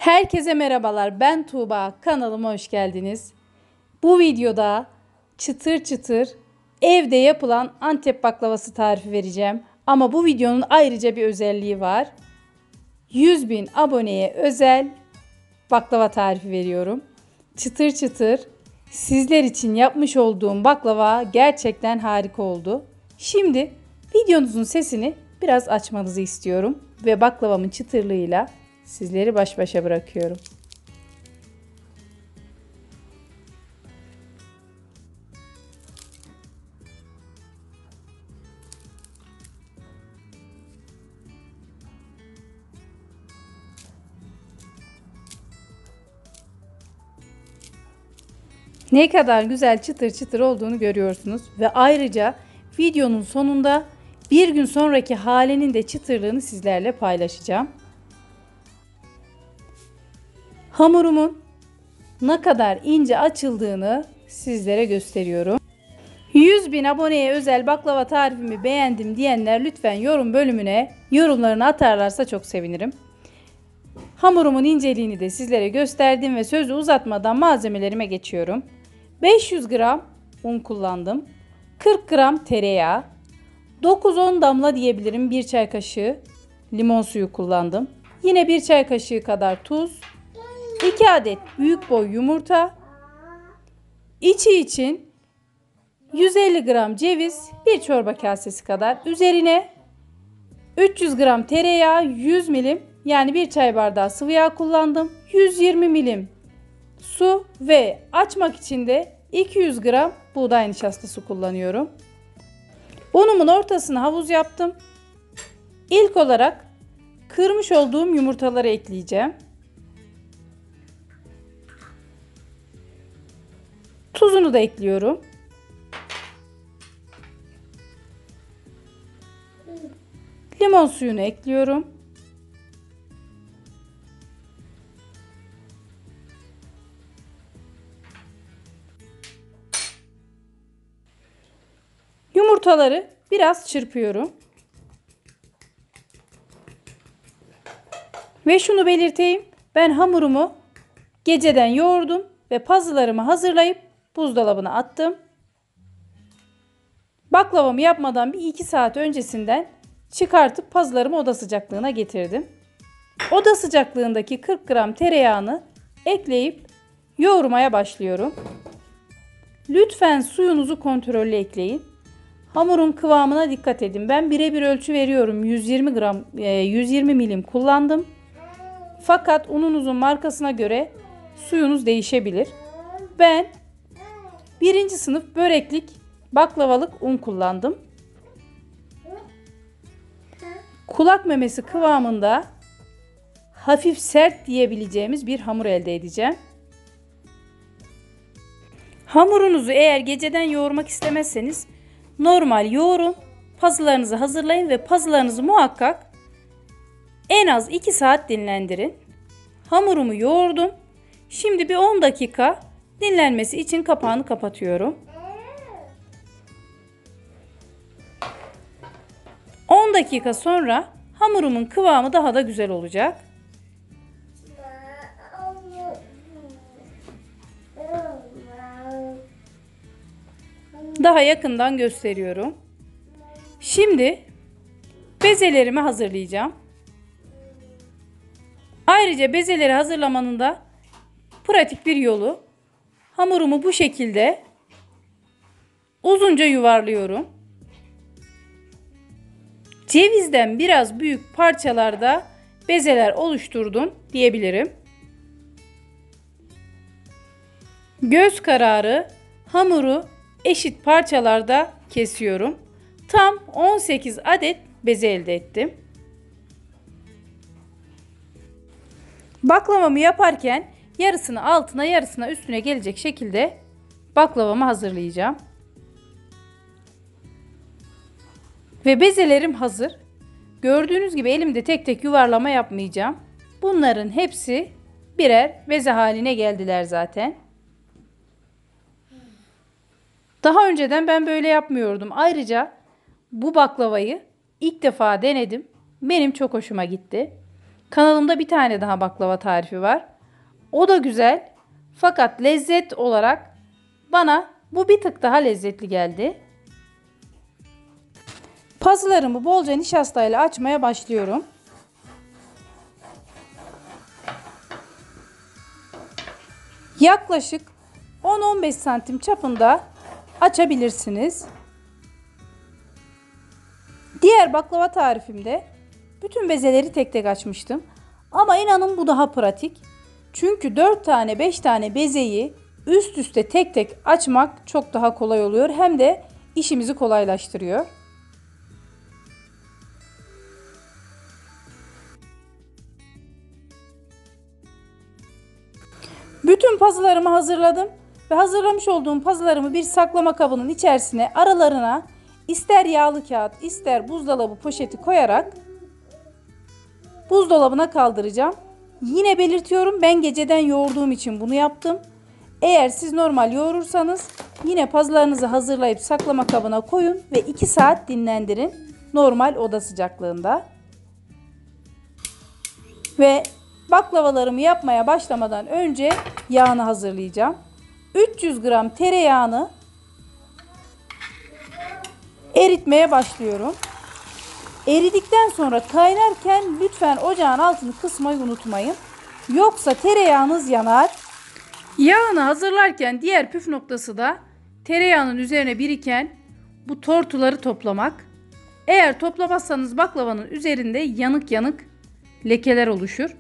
Herkese merhabalar. Ben Tuğba. Kanalıma hoş geldiniz. Bu videoda çıtır çıtır evde yapılan Antep baklavası tarifi vereceğim. Ama bu videonun ayrıca bir özelliği var. 100.000 aboneye özel baklava tarifi veriyorum. Çıtır çıtır sizler için yapmış olduğum baklava gerçekten harika oldu. Şimdi videonuzun sesini biraz açmanızı istiyorum ve baklavamın çıtırlığıyla sizleri baş başa bırakıyorum. Ne kadar güzel çıtır çıtır olduğunu görüyorsunuz ve ayrıca videonun sonunda bir gün sonraki halinin de çıtırlığını sizlerle paylaşacağım. Hamurumun ne kadar ince açıldığını sizlere gösteriyorum. 100.000 aboneye özel baklava tarifimi beğendim diyenler lütfen yorum bölümüne yorumlarını atarlarsa çok sevinirim. Hamurumun inceliğini de sizlere gösterdim ve sözü uzatmadan malzemelerime geçiyorum. 500 gram un kullandım. 40 gram tereyağı, 9-10 damla diyebilirim 1 çay kaşığı limon suyu kullandım. Yine 1 çay kaşığı kadar tuz, 2 adet büyük boy yumurta, içi için 150 gram ceviz, 1 çorba kasesi kadar. Üzerine 300 gram tereyağı, 100 milim yani 1 çay bardağı sıvı yağ kullandım. 120 milim su ve açmak için de 200 gram buğday nişastası kullanıyorum. Unumun ortasına havuz yaptım. İlk olarak kırmış olduğum yumurtaları ekleyeceğim. Tuzunu da ekliyorum. Limon suyunu ekliyorum. Yumurtaları biraz çırpıyorum. Ve şunu belirteyim. Ben hamurumu geceden yoğurdum ve pazılarımı hazırlayıp buzdolabına attım. Baklavamı yapmadan bir 2 saat öncesinden çıkartıp pazılarımı oda sıcaklığına getirdim. Oda sıcaklığındaki 40 gram tereyağını ekleyip yoğurmaya başlıyorum. Lütfen suyunuzu kontrollü ekleyin. Hamurun kıvamına dikkat edin. Ben birebir ölçü veriyorum. 120 milim kullandım. Fakat ununuzun markasına göre suyunuz değişebilir. Ben 1. sınıf böreklik baklavalık un kullandım. Kulak memesi kıvamında hafif sert diyebileceğimiz bir hamur elde edeceğim. Hamurunuzu eğer geceden yoğurmak istemezseniz normal yoğurun, pazılarınızı hazırlayın ve pazılarınızı muhakkak en az 2 saat dinlendirin. Hamurumu yoğurdum. Şimdi bir 10 dakika dinlenmesi için kapağını kapatıyorum. 10 dakika sonra hamurumun kıvamı daha da güzel olacak. Daha yakından gösteriyorum. Şimdi bezelerimi hazırlayacağım. Ayrıca bezeleri hazırlamanın da pratik bir yolu. Hamurumu bu şekilde uzunca yuvarlıyorum. Cevizden biraz büyük parçalarda bezeler oluşturdum diyebilirim. Göz kararı hamuru eşit parçalarda kesiyorum. Tam 18 adet beze elde ettim. Baklavamı yaparken yarısını altına yarısına üstüne gelecek şekilde baklavamı hazırlayacağım. Ve bezelerim hazır. Gördüğünüz gibi elimde tek tek yuvarlama yapmayacağım. Bunların hepsi birer beze haline geldiler zaten. Daha önceden ben böyle yapmıyordum. Ayrıca bu baklavayı ilk defa denedim. Benim çok hoşuma gitti. Kanalımda bir tane daha baklava tarifi var. O da güzel. Fakat lezzet olarak bana bu bir tık daha lezzetli geldi. Pazılarımı bolca nişastayla açmaya başlıyorum. Yaklaşık 10-15 santim çapında açabilirsiniz. Diğer baklava tarifimde bütün bezeleri tek tek açmıştım. Ama inanın bu daha pratik. Çünkü 4 tane 5 tane bezeyi üst üste tek tek açmak çok daha kolay oluyor. Hem de işimizi kolaylaştırıyor. Bütün pazılarımı hazırladım ve hazırlamış olduğum pazılarımı bir saklama kabının içerisine aralarına ister yağlı kağıt ister buzdolabı poşeti koyarak buzdolabına kaldıracağım. Yine belirtiyorum, ben geceden yoğurduğum için bunu yaptım. Eğer siz normal yoğurursanız yine pazılarınızı hazırlayıp saklama kabına koyun ve 2 saat dinlendirin normal oda sıcaklığında. Ve baklavalarımı yapmaya başlamadan önce yağını hazırlayacağım. 300 gram tereyağını eritmeye başlıyorum. Eridikten sonra kaynarken lütfen ocağın altını kısmayı unutmayın. Yoksa tereyağınız yanar. Yağını hazırlarken diğer püf noktası da tereyağının üzerine biriken bu tortuları toplamak. Eğer toplamazsanız baklavanın üzerinde yanık yanık lekeler oluşur.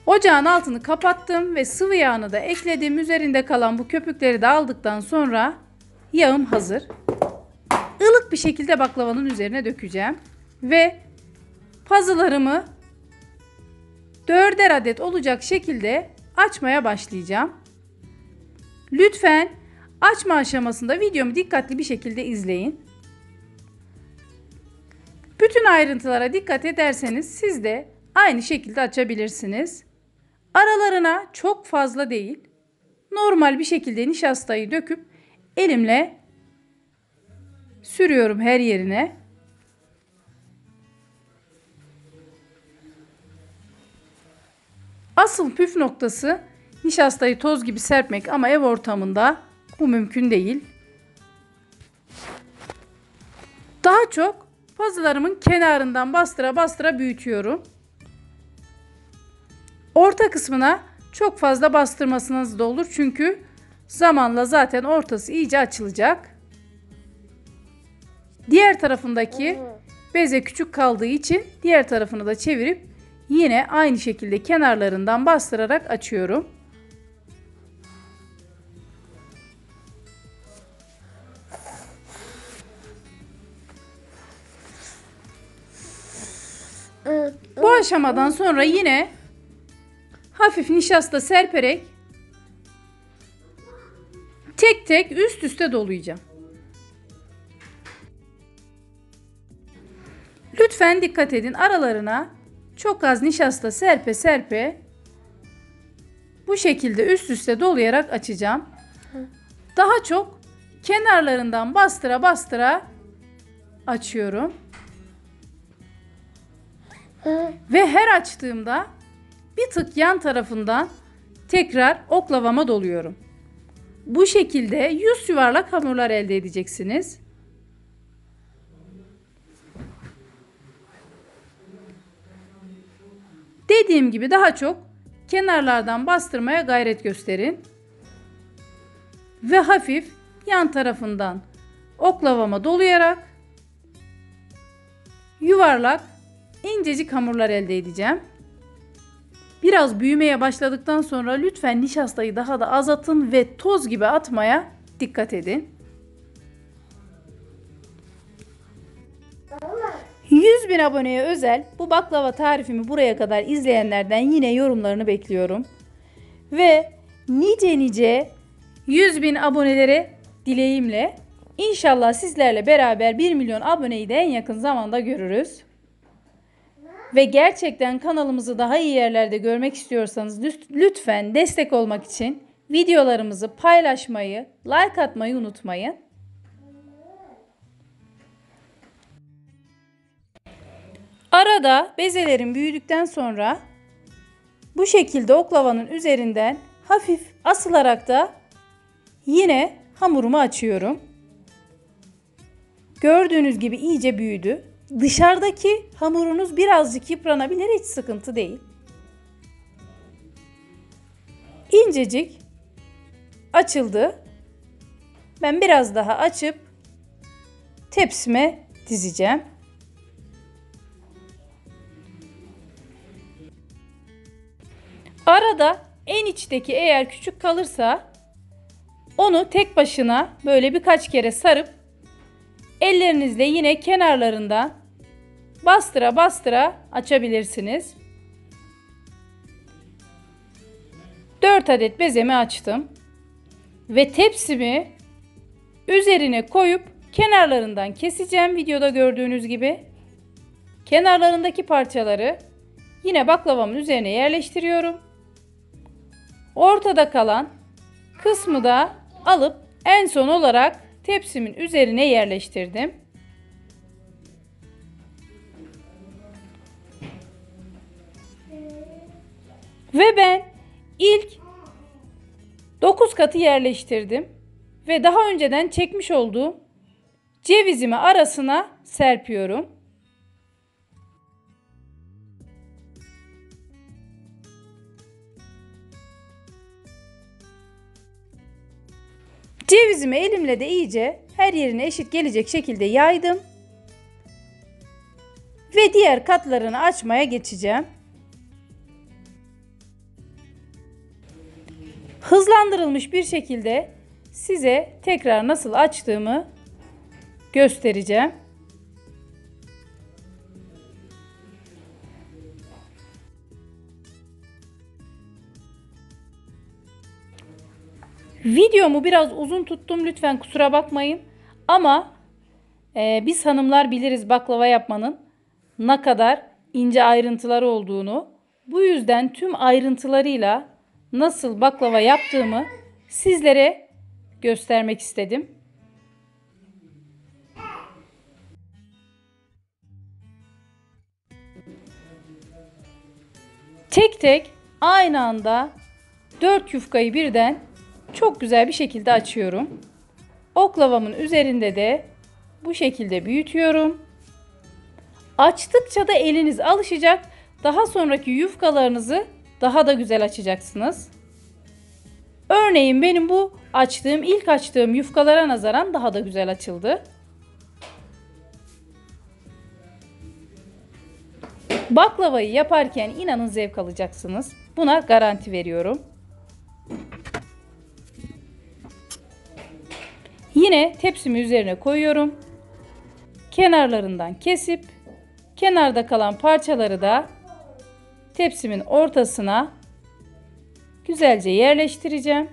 Ocağın altını kapattım ve sıvı yağını da ekledim. Üzerinde kalan bu köpükleri de aldıktan sonra yağım hazır. Ilık bir şekilde baklavanın üzerine dökeceğim. Ve pazılarımı 4'er adet olacak şekilde açmaya başlayacağım. Lütfen açma aşamasında videomu dikkatli bir şekilde izleyin. Bütün ayrıntılara dikkat ederseniz siz de aynı şekilde açabilirsiniz. Aralarına çok fazla değil, normal bir şekilde nişastayı döküp elimle sürüyorum her yerine. Asıl püf noktası nişastayı toz gibi serpmek ama ev ortamında bu mümkün değil. Daha çok pazılarımın kenarından bastıra bastıra büyütüyorum. Orta kısmına çok fazla bastırmasınız da olur çünkü zamanla zaten ortası iyice açılacak. Diğer tarafındaki beze küçük kaldığı için diğer tarafını da çevirip yine aynı şekilde kenarlarından bastırarak açıyorum. Bu aşamadan sonra yine hafif nişasta serperek tek tek üst üste dolayacağım. Lütfen dikkat edin, aralarına çok az nişasta serpe serpe bu şekilde üst üste dolayarak açacağım. Daha çok kenarlarından bastıra bastıra açıyorum. Ve her açtığımda bir tık yan tarafından tekrar oklavama doluyorum. Bu şekilde 100 yuvarlak hamurlar elde edeceksiniz. Dediğim gibi daha çok kenarlardan bastırmaya gayret gösterin. Ve hafif yan tarafından oklavama dolayarak yuvarlak incecik hamurlar elde edeceğim. Biraz büyümeye başladıktan sonra lütfen nişastayı daha da azaltın ve toz gibi atmaya dikkat edin. 100.000 aboneye özel bu baklava tarifimi buraya kadar izleyenlerden yine yorumlarını bekliyorum. Ve nice 100.000 abonelere dileğimle inşallah sizlerle beraber 1 milyon aboneyi de en yakın zamanda görürüz. Ve gerçekten kanalımızı daha iyi yerlerde görmek istiyorsanız lütfen destek olmak için videolarımızı paylaşmayı, like atmayı unutmayın. Arada bezelerim büyüdükten sonra bu şekilde oklavanın üzerinden hafif asılarak da yine hamurumu açıyorum. Gördüğünüz gibi iyice büyüdü. Dışarıdaki hamurunuz birazcık yıpranabilir, hiç sıkıntı değil. İncecik açıldı. Ben biraz daha açıp tepsime dizeceğim. Arada en içteki eğer küçük kalırsa onu tek başına böyle birkaç kere sarıp ellerinizle yine kenarlarından bastıra bastıra açabilirsiniz. 4 adet bezemi açtım ve tepsimi üzerine koyup kenarlarından keseceğim. Videoda gördüğünüz gibi kenarlarındaki parçaları yine baklavamın üzerine yerleştiriyorum. Ortada kalan kısmı da alıp en son olarak tepsimin üzerine yerleştirdim. Ve ben ilk 9 katı yerleştirdim ve daha önceden çekmiş olduğum cevizimi arasına serpiyorum. Cevizimi elimle de iyice her yerine eşit gelecek şekilde yaydım. Ve diğer katlarını açmaya geçeceğim. Hızlandırılmış bir şekilde size tekrar nasıl açtığımı göstereceğim. Videomu biraz uzun tuttum, lütfen kusura bakmayın. Ama biz hanımlar biliriz baklava yapmanın ne kadar ince ayrıntıları olduğunu. Bu yüzden tüm ayrıntılarıyla nasıl baklava yaptığımı sizlere göstermek istedim. Tek tek aynı anda 4 yufkayı birden çok güzel bir şekilde açıyorum. Oklavamın üzerinde de bu şekilde büyütüyorum. Açtıkça da eliniz alışacak. Daha sonraki yufkalarınızı daha da güzel açacaksınız. Örneğin benim bu ilk açtığım yufkalara nazaran daha da güzel açıldı. Baklavayı yaparken inanın zevk alacaksınız. Buna garanti veriyorum. Yine tepsimi üzerine koyuyorum. Kenarlarından kesip kenarda kalan parçaları da tepsimin ortasına güzelce yerleştireceğim.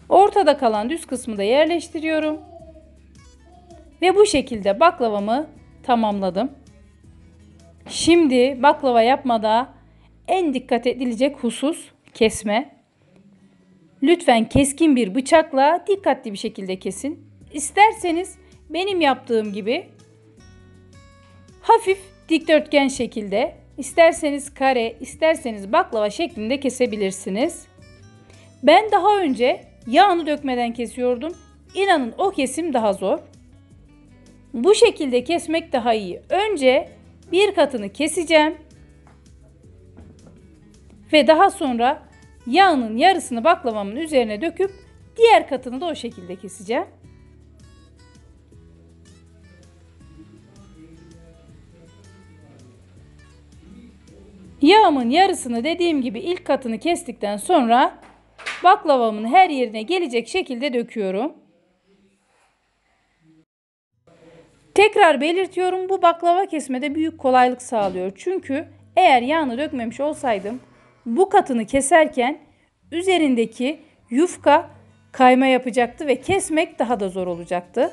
Ortada kalan düz kısmı da yerleştiriyorum. Ve bu şekilde baklavamı tamamladım. Şimdi baklava yapmada en dikkat edilecek husus kesme. Lütfen keskin bir bıçakla dikkatli bir şekilde kesin. İsterseniz benim yaptığım gibi hafif dikdörtgen şekilde, isterseniz kare, isterseniz baklava şeklinde kesebilirsiniz. Ben daha önce yağını dökmeden kesiyordum. İnanın o kesim daha zor. Bu şekilde kesmek daha iyi. Önce bir katını keseceğim. Ve daha sonra yağının yarısını baklavamın üzerine döküp diğer katını da o şekilde keseceğim. Yağımın yarısını dediğim gibi ilk katını kestikten sonra baklavamın her yerine gelecek şekilde döküyorum. Tekrar belirtiyorum, bu baklava kesmede büyük kolaylık sağlıyor. Çünkü eğer yağını dökmemiş olsaydım bu katını keserken üzerindeki yufka kayma yapacaktı ve kesmek daha da zor olacaktı.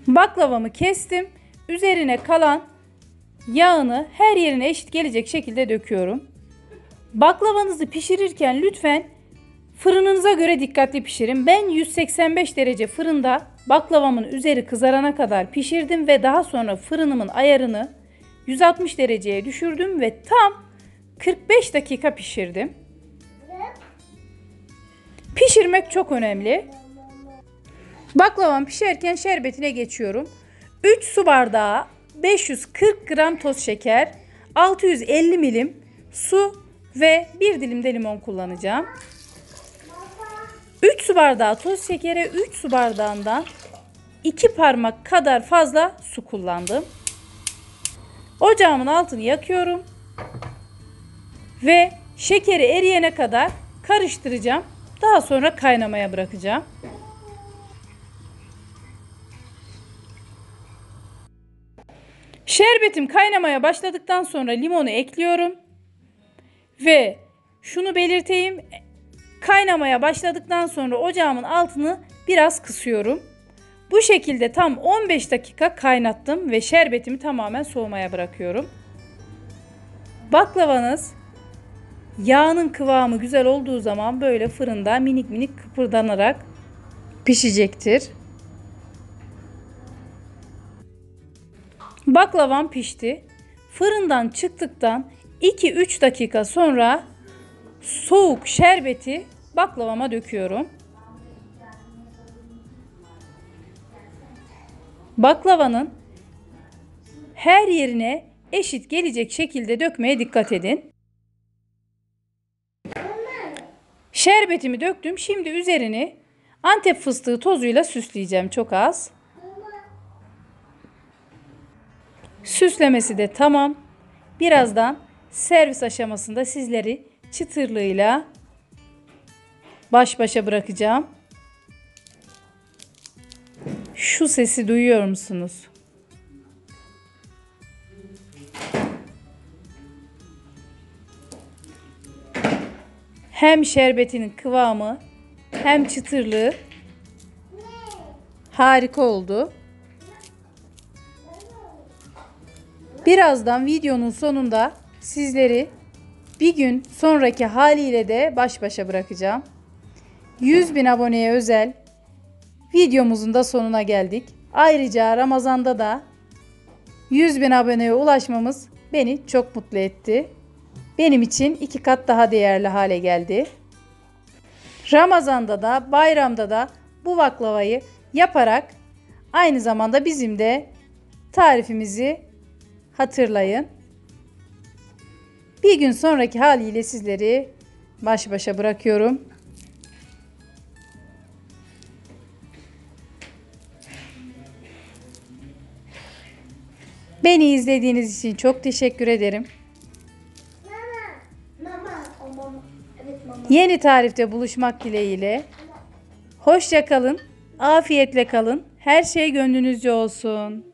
Baklavamı kestim. Üzerine kalan yağını her yerine eşit gelecek şekilde döküyorum. Baklavanızı pişirirken lütfen fırınınıza göre dikkatli pişirin. Ben 185 derece fırında baklavamın üzeri kızarana kadar pişirdim ve daha sonra fırınımın ayarını 160 dereceye düşürdüm ve tam 45 dakika pişirdim. Pişirmek çok önemli. Baklavam pişerken şerbetine geçiyorum. 3 su bardağı 540 gram toz şeker, 650 milim su ve 1 dilim de limon kullanacağım. 3 su bardağı toz şekere 3 su bardağından 2 parmak kadar fazla su kullandım. Ocağımın altını yakıyorum ve şekeri eriyene kadar karıştıracağım. Daha sonra kaynamaya bırakacağım. Şerbetim kaynamaya başladıktan sonra limonu ekliyorum. Ve şunu belirteyim. Kaynamaya başladıktan sonra ocağımın altını biraz kısıyorum. Bu şekilde tam 15 dakika kaynattım ve şerbetimi tamamen soğumaya bırakıyorum. Baklavanız yağının kıvamı güzel olduğu zaman böyle fırında minik minik kıpırdanarak pişecektir. Baklavam pişti. Fırından çıktıktan 2-3 dakika sonra soğuk şerbeti baklavama döküyorum. Baklavanın her yerine eşit gelecek şekilde dökmeye dikkat edin. Şerbetimi döktüm. Şimdi üzerini Antep fıstığı tozuyla süsleyeceğim çok az. Süslemesi de tamam. Birazdan servis aşamasında sizleri çıtırlığıyla baş başa bırakacağım. Şu sesi duyuyor musunuz? Hem şerbetinin kıvamı hem çıtırlığı harika oldu. Birazdan videonun sonunda sizleri bir gün sonraki haliyle de baş başa bırakacağım. 100.000 aboneye özel videomuzun da sonuna geldik. Ayrıca Ramazan'da da 100.000 aboneye ulaşmamız beni çok mutlu etti. Benim için 2 kat daha değerli hale geldi. Ramazan'da da bayramda da bu baklavayı yaparak aynı zamanda bizim de tarifimizi hatırlayın. Bir gün sonraki haliyle sizleri baş başa bırakıyorum. Beni izlediğiniz için çok teşekkür ederim. Yeni tarifte buluşmak dileğiyle. Hoşça kalın, afiyetle kalın. Her şey gönlünüzce olsun.